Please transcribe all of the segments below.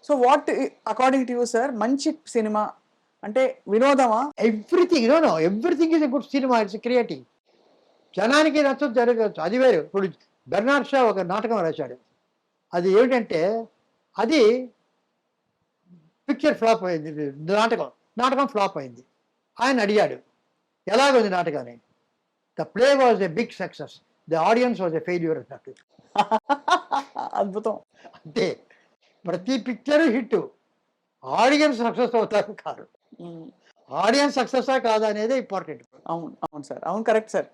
So what according to you sir మంచి cinema అంటే వినోదమా? Everything everything is a good cinema. It's creative. జనానికి నచ్చదు, జరగచ్చు, అది వేరు. ఇప్పుడు బెర్నార్డ్ షా ఒక నాటకం రాశాడు. అది ఏమిటంటే అది పిక్చర్ ఫ్లాప్ అయింది. నాటకం ఫ్లాప్ అయింది. ఆయన అడిగాడు ఎలాగుంది నాటకాన్ని. The play was a big success, the audience was a failure అన్నట్టు. అద్భుతం. అంటే ప్రతి పిక్చర్ హిట్, ఆడియన్స్ సక్సెస్ అవుతారు కాదు. ఆడియన్స్ సక్సెసా కాదా అనేది ఇంపార్టెంట్. అవును అవును సార్, అవును కరెక్ట్ సార్.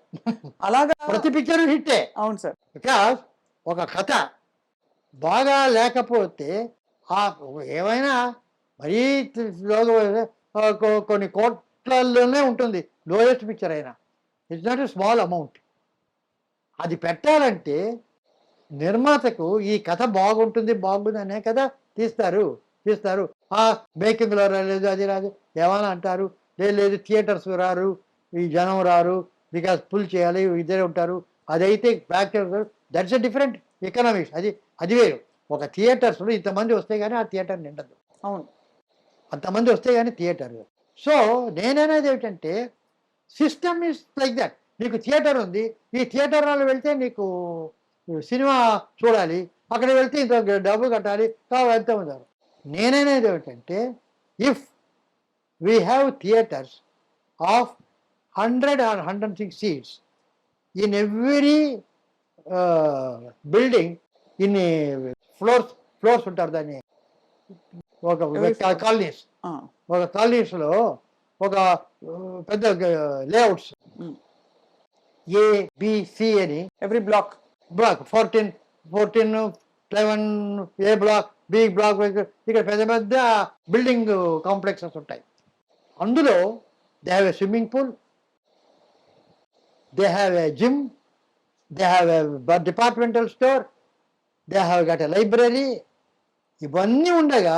అలాగా ప్రతి పిక్చర్ హిట్టే. అవును సార్. బికాస్ ఒక కథ బాగా లేకపోతే ఆ ఏమైనా మరీ కొన్ని కోట్లలోనే ఉంటుంది లోయెస్ట్ పిక్చర్ అయినా. It's not a small amount. అది పెట్టాలంటే నిర్మాతకు ఈ కథ బాగుంటుంది అనే కదా తీస్తారు. ఆ మేకింగ్లో రాలేదు, అది రాదు ఏమైనా అంటారు. లేదు థియేటర్స్ రారు, ఈ జనం రారు, బికాస్ పుల్ చేయాలి, ఇద్దరే ఉంటారు. అదైతే factor, that's a different economics. అది వేరు. ఒక థియేటర్స్లో ఇంతమంది వస్తే కానీ ఆ థియేటర్ నిండదు. అవును, అంతమంది వస్తే కానీ థియేటర్. సో నేననేది ఏమిటంటే సిస్టమ్ ఈస్ లైక్ దట్. నీకు థియేటర్ ఉంది, ఈ థియేటర్ వాళ్ళు వెళ్తే నీకు సినిమా చూడాలి, అక్కడ వెళ్తే ఇంత డబ్బు కట్టాలి, ఎంత ఉన్నారు. నేననేది ఏమిటంటే if we have theatres of 100 or 106 seats in every building, ఇన్ని ఫ్లోర్స్ ఉంటారు దాన్ని, ఒక కాలనీస్లో ఒక పెద్ద లేఅవుట్స్ ఏబిసి అని every block 14 11 A block, B block, ఇక్కడ పెద్ద పెద్ద బిల్డింగ్ కాంప్లెక్సెస్ ఉంటాయి. అందులో they have a swimming pool, they have a gym, they have a departmental store, they have got a library. ఇవన్నీ ఉండగా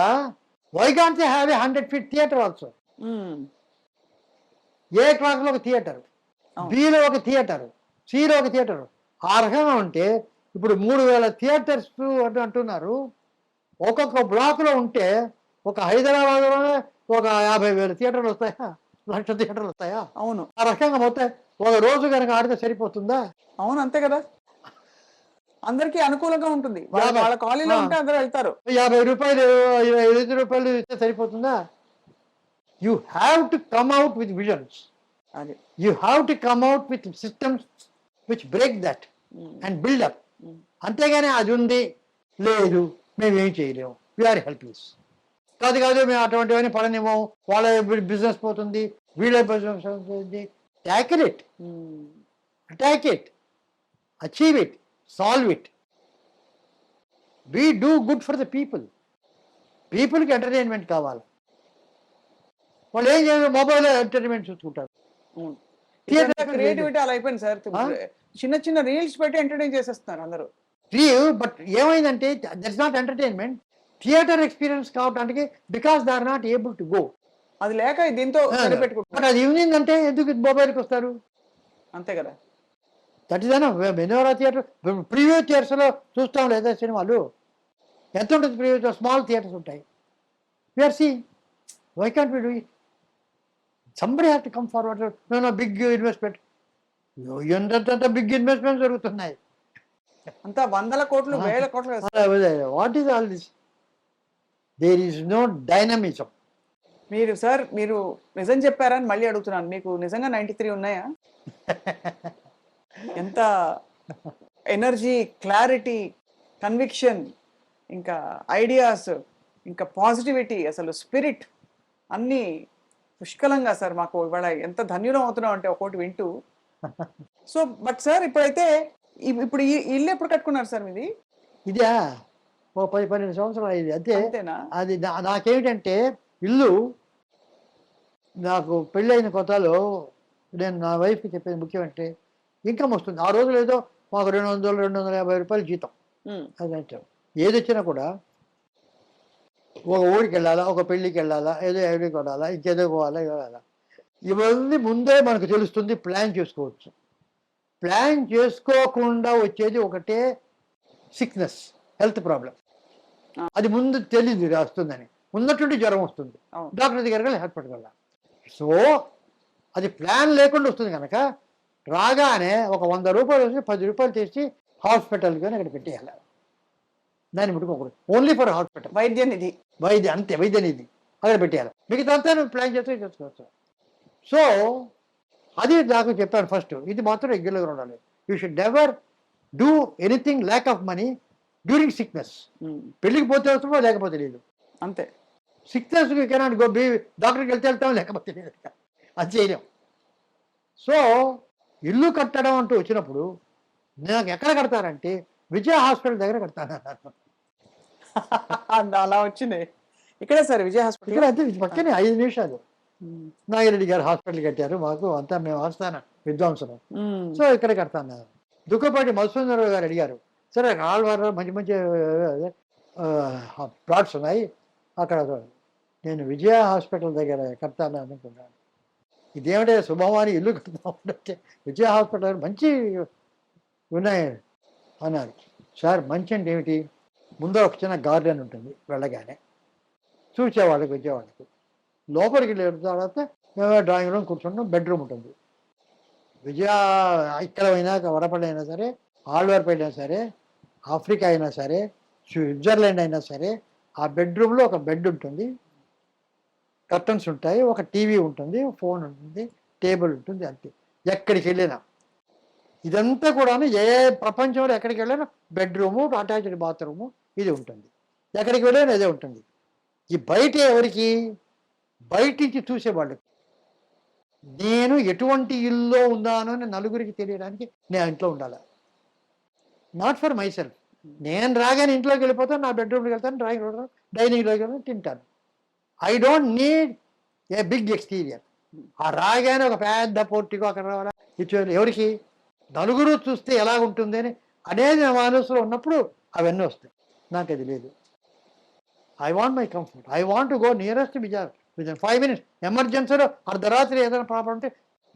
why can't they have a 100 feet theatre also. ఏ క్లాస్లో ఒక థియేటర్, బిలో ఒక theatre, సిలో ఒక థియేటర్. ఆ రకంగా ఉంటే ఇప్పుడు 3000 థియేటర్స్ అంటున్నారు. ఒక్కొక్క బ్లాక్లో ఉంటే ఒక హైదరాబాద్లోనే ఒక 50,000 థియేటర్లు వస్తాయా, 1,00,000 థియేటర్లు వస్తాయా? అవును. ఆ రకంగా మొత్తం ఒక రోజు కనుక ఆడితే సరిపోతుందా? అవును, అంతే కదా. అందరికీ అనుకూలంగా ఉంటుంది. వాళ్ళ కాలనీలో ఉంటే అందరూ వెళ్తారు. 50 రూపాయలు 25 రూపాయలు ఇస్తే సరిపోతుందా? You have to come out with visions. You have to come out with systems which break that and build up. అంతేగాని అది ఉంది లేదు మేమేం చేయలేము, వీఆర్ హెల్ప్లెస్. కాదు మేము అటువంటివన్నీ పడనివ్వము, వాళ్ళ బిజినెస్ పోతుంది, వీళ్ళ బిజినెస్ పోతుంది. Attack it, achieve it, solve it. We do good for the పీపుల్కి ఎంటర్టైన్మెంట్ కావాలి. వాళ్ళు ఏం చేయరు, మొబైల్లో ఎంటర్టైన్మెంట్ చూసుకుంటారు. క్రియేటివిటీ అలా అయిపోయింది సార్. చిన్న చిన్న రీల్స్ పెట్టి ఎంటర్టైన్ చేసేస్తున్నారు అందరూ. బట్ ఏమైందంటే that's not entertainment. Theatre experience కావడానికి because they are not able to go. అది లేక దీంతో బట్ అది ఈవినింగ్ అంటే ఎందుకు మొబైల్కి వస్తారు? అంతే కదా. దట్ ఈస్ మెనోరా థియేటర్, ప్రివ్యూ థియేటర్స్లో చూస్తాం లేదా సినిమాలు. ఎంత ఉంటుంది ప్రివ్యూ? స్మాల్ థియేటర్స్ ఉంటాయి. We are seeing, why can't we do it? Somebody have to come forward. No big investment. ఎంత బిగ్ ఇన్వెస్ట్మెంట్ జరుగుతున్నాయి, అంతా 100 కోట్లు 1000 కోట్లు. What is all this? There is no dynamism. మీరు నిజం చెప్పారని మళ్ళీ అడుగుతున్నాను. మీకు నిజంగా 93 ఉన్నాయా? ఎంత ఎనర్జీ, క్లారిటీ, కన్విక్షన్, ఇంకా ఐడియాస్, ఇంకా పాజిటివిటీ, అసలు స్పిరిట్ అన్నీ పుష్కలంగా సార్. మాకు ఇవాళ ఎంత ధన్యులం అవుతున్నాం అంటే ఒకటి వింటూ. సో బట్ సార్ ఇప్పుడైతే ఇప్పుడు ఈ ఇల్లు ఎప్పుడు కట్టుకున్నారు సార్ మీది? ఇదా ఓ 10-12 సంవత్సరాలు అయింది అంతే. అంతేనా? అది నాకేమిటంటే ఇల్లు, నాకు పెళ్ళైన కొత్తలో నేను నా వైఫ్కి చెప్పేది ముఖ్యం అంటే ఇన్కమ్ వస్తుంది. ఆ రోజులు ఏదో మాకు 200-250 రూపాయలు జీతం. అదంటే ఏది వచ్చినా కూడా ఒక ఊరికి వెళ్ళాలా, ఒక పెళ్ళికి వెళ్ళాలా, ఏదో ఎవరి కొనాలా, ఇంకేదో పోవాలా. ఇవన్నీ ముందే మనకు తెలుస్తుంది, ప్లాన్ చేసుకోవచ్చు. ప్లాన్ చేసుకోకుండా వచ్చేది ఒకటే సిక్నెస్, హెల్త్ ప్రాబ్లం. అది ముందు తెలియదు ఇది వస్తుందని, ఉన్నట్టుండి జ్వరం వస్తుంది, అవును. డాక్టర్ దగ్గరికి వెళ్ళి హాస్పిటల్కి వెళ్ళాలి. సో అది ప్లాన్ లేకుండా వస్తుంది కనుక రాగానే ఒక 100 రూపాయలు వచ్చి 10 రూపాయలు చేసి హాస్పిటల్కి అని అక్కడ పెట్టేయాలి. దాన్ని ముట్టుకోకూడదు, ఓన్లీ ఫర్ హాస్పిటల్, వైద్య నిధి. అంతే, వైద్య నిధి అక్కడ పెట్టేయాలి. మిగతా అంతా నువ్వు ప్లాన్ చేస్తే చేసుకోవచ్చు. సో అది నాకు చెప్పాను ఫస్ట్, ఇది మాత్రం రెగ్యులర్గా ఉండాలి. You should never do anything lack of money during sickness. పెళ్ళికి పోతే వస్తుందో లేకపోతే లేదు, అంతే. సిక్నెస్ కెనాట్ గో బి, డాక్టర్కి వెళ్తాం లేకపోతే లేదు, అది చేయలేం. సో ఇల్లు కట్టడం అంటూ వచ్చినప్పుడు నాకు ఎక్కడ కడతారంటే విజయ హాస్పిటల్ దగ్గర కడతాను అన్నారు. అలా వచ్చింది ఇక్కడే సార్ విజయ ఇక్కడ హాస్పిటల్. అంతే పక్కనే 5 నిమిషాలు. నాగిరెడ్డి గారు హాస్పిటల్ కట్టారు, మాకు అంతా మేము ఆస్థాన విద్వాంసులు, సో ఇక్కడ కడతాను. దుఃఖపాటి మధుసూదనరావు గారు అడిగారు, సరే ఆళ్వారు మంచి మంచి ప్లాట్స్ ఉన్నాయి అక్కడ, నేను విజయ హాస్పిటల్ దగ్గర కడతాను అనుకున్నాను. ఇదేమిటే శుభమాని ఇల్లు కడతా ఉంటే విజయ హాస్పిటల్ దగ్గర మంచి ఉన్నాయి అన్నారు. సార్ మంచి అంటే ఏమిటి, ముందు ఒక చిన్న గార్డెన్ ఉంటుంది, వెళ్ళగానే చూసేవాళ్ళకి వచ్చేవాళ్ళకి, లోపలికి వెళ్ళిన తర్వాత డ్రాయింగ్ రూమ్ కూర్చుంటాం, బెడ్రూమ్ ఉంటుంది. విజయ ఇక్కడ అయినా వడపల్లి అయినా సరే, ఆళ్వార్పేట అయినా సరే, ఆఫ్రికా అయినా సరే, స్విట్జర్లాండ్ అయినా సరే, ఆ బెడ్రూమ్లో ఒక బెడ్ ఉంటుంది, కర్టన్స్ ఉంటాయి, ఒక టీవీ ఉంటుంది, ఫోన్ ఉంటుంది, టేబుల్ ఉంటుంది, అంతే. ఎక్కడికి వెళ్ళినా ఇదంతా కూడా ఏ ప్రపంచంలో ఎక్కడికి వెళ్ళినా బెడ్రూము, అటాచ్డ్ బాత్రూము ఇది ఉంటుంది, ఎక్కడికి వెళ్ళినా ఇదే ఉంటుంది. ఈ బయట ఎవరికి, బయట నుంచి చూసేవాళ్ళకి, నేను ఎటువంటి ఇల్లు ఉన్నానో అని నలుగురికి తెలియడానికి నేను ఇంట్లో ఉండాలి, నాట్ ఫర్ మై సెల్ఫ్. నేను రాగానే ఇంట్లోకి వెళ్ళిపోతాను, నా బెడ్రూమ్కి వెళ్తాను, డ్రాయింగ్ రూమ్, డైనింగ్లోకి వెళ్తాను, తింటాను. I don't need a big exterior. ఆ రాగానే ఒక పెద్ద పోర్టికో అక్కడ రావాలా, ఇచ్చేవాళ్ళు ఎవరికి, నలుగురు చూస్తే ఎలా ఉంటుంది అని అనేది నా మనసులో ఉన్నప్పుడు అవన్నీ వస్తాయి. నాకు అది లేదు. I want my comfort, I want to go nearest Vijay 5 minutes. ఎమర్జెన్సీలో అర్ధరాత్రి ఏదైనా ప్రాబ్లం ఉంటే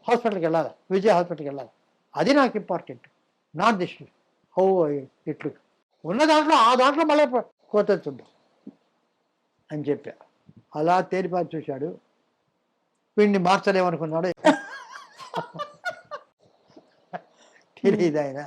హాస్పిటల్కి వెళ్ళాలి, విజయ హాస్పిటల్కి వెళ్ళాలి, అది నాకు ఇంపార్టెంట్, నాట్ దిస్ హౌ ఇట్లు ఉన్న దాంట్లో ఆ దాంట్లో మళ్ళీ కోత చూద్దాం అని చెప్పా. అలా తేలిపాటి చూశాడు, వీడిని మార్చలేమనుకున్నాడు, తెలియదు ఆయన.